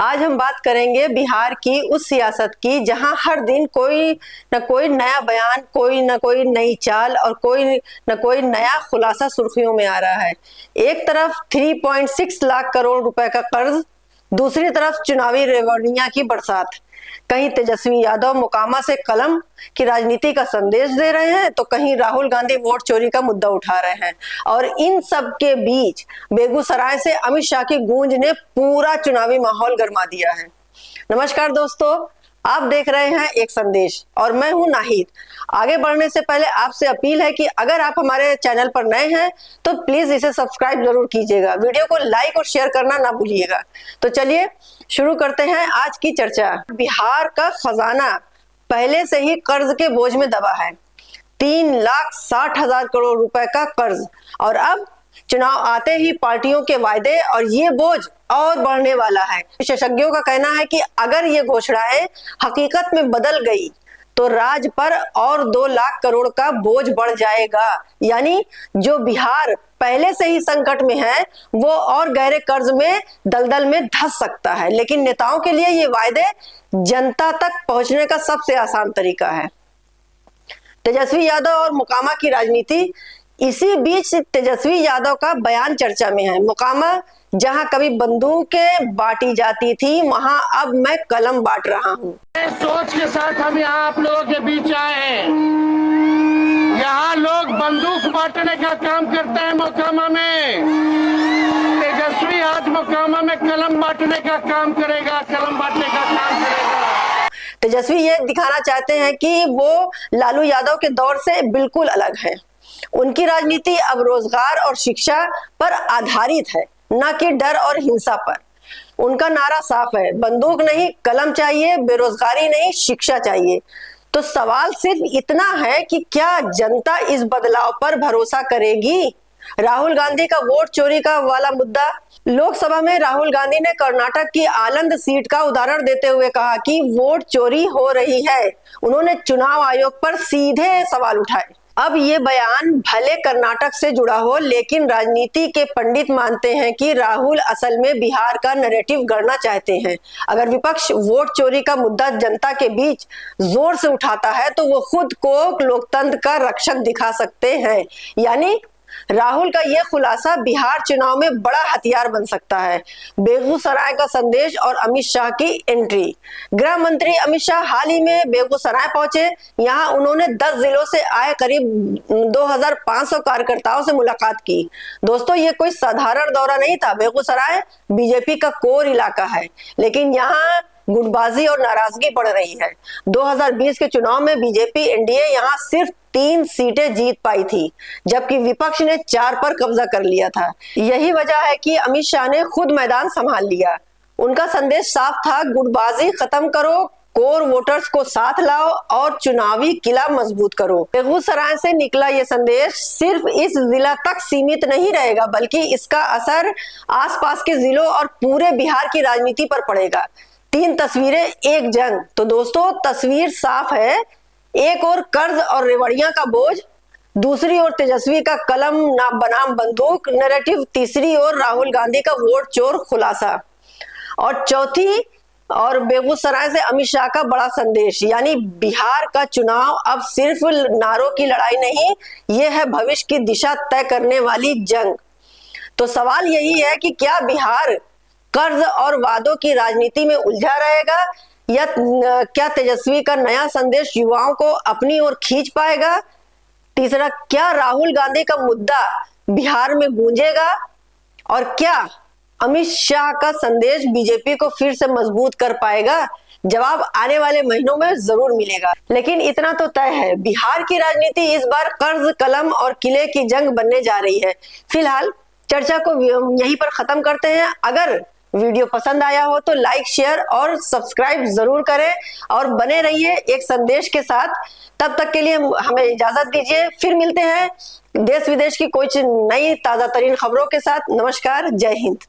आज हम बात करेंगे बिहार की उस सियासत की जहां हर दिन कोई न कोई नया बयान, कोई न कोई नई चाल और कोई न कोई नया खुलासा सुर्खियों में आ रहा है। एक तरफ 3.6 लाख करोड़ रुपए का कर्ज, दूसरी तरफ चुनावी रेवड़ियां की बरसात। कहीं तेजस्वी यादव मोकामा से कलम की राजनीति का संदेश दे रहे हैं तो कहीं राहुल गांधी वोट चोरी का मुद्दा उठा रहे हैं। और इन सब के बीच बेगूसराय से अमित शाह की गूंज ने पूरा चुनावी माहौल गर्मा दिया है। नमस्कार दोस्तों, आप देख रहे हैं एक संदेश और मैं हूं नाहिद। आगे बढ़ने से पहले आपसे अपील है कि अगर आप हमारे चैनल पर नए हैं तो प्लीज इसे सब्सक्राइब जरूर कीजिएगा, वीडियो को लाइक और शेयर करना ना भूलिएगा। तो चलिए शुरू करते हैं आज की चर्चा। बिहार का खजाना पहले से ही कर्ज के बोझ में दबा है। 3,60,000 करोड़ रुपए का कर्ज, और अब चुनाव आते ही पार्टियों के वायदे और ये बोझ और बढ़ने वाला है। विशेषज्ञों का कहना है कि अगर ये घोषणाएं हकीकत में बदल गई तो राज्य पर और 2 लाख करोड़ का बोझ बढ़ जाएगा। यानी जो बिहार पहले से ही संकट में है वो और गहरे कर्ज में, दलदल में धंस सकता है। लेकिन नेताओं के लिए ये वायदे जनता तक पहुंचने का सबसे आसान तरीका है। तेजस्वी यादव और मोकामा की राजनीति। इसी बीच तेजस्वी यादव का बयान चर्चा में है। मोकामा, जहां कभी बंदूकें बांटी जाती थी वहां अब मैं कलम बांट रहा हूं। सोच के साथ हम यहाँ आप लोगों के बीच आए हैं। यहाँ लोग बंदूक बांटने का काम करते हैं मोकामा में। तेजस्वी आज मोकामा में कलम बांटने का काम करेगा, कलम बांटने का काम करेगा। तेजस्वी ये दिखाना चाहते हैं कि वो लालू यादव के दौर से बिल्कुल अलग है। उनकी राजनीति अब रोजगार और शिक्षा पर आधारित है, न कि डर और हिंसा पर। उनका नारा साफ है, बंदूक नहीं कलम चाहिए, बेरोजगारी नहीं शिक्षा चाहिए। तो सवाल सिर्फ इतना है कि क्या जनता इस बदलाव पर भरोसा करेगी? राहुल गांधी का वोट चोरी का वाला मुद्दा। लोकसभा में राहुल गांधी ने कर्नाटक की आनंद सीट का उदाहरण देते हुए कहा कि वोट चोरी हो रही है। उन्होंने चुनाव आयोग पर सीधे सवाल उठाए। अब ये बयान भले कर्नाटक से जुड़ा हो, लेकिन राजनीति के पंडित मानते हैं कि राहुल असल में बिहार का नैरेटिव गढ़ना चाहते हैं। अगर विपक्ष वोट चोरी का मुद्दा जनता के बीच जोर से उठाता है तो वो खुद को लोकतंत्र का रक्षक दिखा सकते हैं। यानी राहुल का यह खुलासा बिहार चुनाव में बड़ा हथियार बन सकता है। बेगूसराय का संदेश और अमित शाह की एंट्री। गृह मंत्री अमित शाह हाल ही में बेगूसराय पहुंचे। यहां उन्होंने 10 जिलों से आए करीब 2500 कार्यकर्ताओं से मुलाकात की। दोस्तों, ये कोई साधारण दौरा नहीं था। बेगूसराय बीजेपी का कोर इलाका है, लेकिन यहाँ गुटबाजी और नाराजगी बढ़ रही है। 2020 के चुनाव में बीजेपी एनडीए यहाँ सिर्फ 3 सीटें जीत पाई थी, जबकि विपक्ष ने 4 पर कब्जा कर लिया था। यही वजह है कि अमित शाह ने खुद मैदान संभाल लिया। उनका संदेश साफ था, गुटबाजी खत्म करो, कोर वोटर्स को साथ लाओ और चुनावी किला मजबूत करो। बेगूसराय से निकला ये संदेश सिर्फ इस जिला तक सीमित नहीं रहेगा, बल्कि इसका असर आसपास के जिलों और पूरे बिहार की राजनीति पर पड़ेगा। 3 तस्वीरें एक जंग। तो दोस्तों, तस्वीर साफ है। एक और कर्ज और रेवड़ियां का बोझ, दूसरी ओर तेजस्वी का कलम ना बनाम बंदूक नैरेटिव, तीसरी ओर राहुल गांधी का वोट चोर खुलासा, और चौथी और बेगूसराय से अमित शाह का बड़ा संदेश। यानी बिहार का चुनाव अब सिर्फ नारों की लड़ाई नहीं, ये है भविष्य की दिशा तय करने वाली जंग। तो सवाल यही है कि क्या बिहार कर्ज और वादों की राजनीति में उलझा रहेगा, या क्या तेजस्वी का नया संदेश युवाओं को अपनी ओर खींच पाएगा? तीसरा, क्या राहुल गांधी का मुद्दा बिहार में गूंजेगा, और क्या अमित शाह का संदेश बीजेपी को फिर से मजबूत कर पाएगा? जवाब आने वाले महीनों में जरूर मिलेगा। लेकिन इतना तो तय है, बिहार की राजनीति इस बार कर्ज, कलम और किले की जंग बनने जा रही है। फिलहाल चर्चा को यहीं पर खत्म करते हैं। अगर वीडियो पसंद आया हो तो लाइक, शेयर और सब्सक्राइब जरूर करें और बने रहिए एक संदेश के साथ। तब तक के लिए हमें इजाजत दीजिए, फिर मिलते हैं देश विदेश की कुछ नई ताजा तरीन खबरों के साथ। नमस्कार, जय हिंद।